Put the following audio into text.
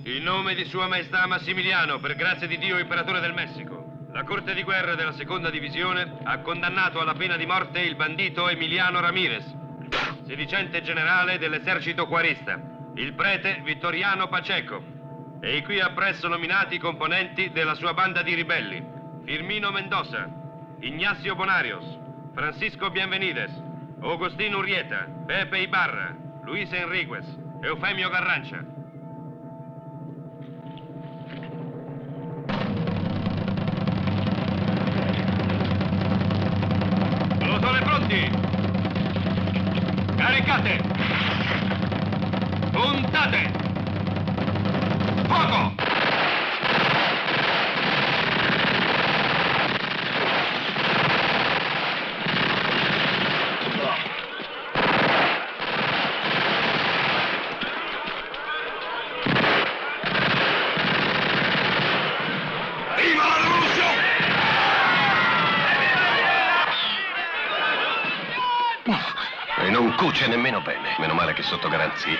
In nome di Sua Maestà Massimiliano, per grazia di Dio, imperatore del Messico, la Corte di Guerra della Seconda Divisione ha condannato alla pena di morte il bandito Emiliano Ramirez, sedicente generale dell'esercito Juarista, il prete Vittoriano Pacheco e i qui appresso nominati componenti della sua banda di ribelli: Firmino Mendoza, Ignacio Bonarios, Francisco Bienvenides, Agustín Urrieta, Pepe Ibarra, Luis Enríquez, Eufemio Garrancia. Pelotone pronti! Caricate! Puntate! Fuoco! E non cuce nemmeno bene. Meno male che sotto garanzia.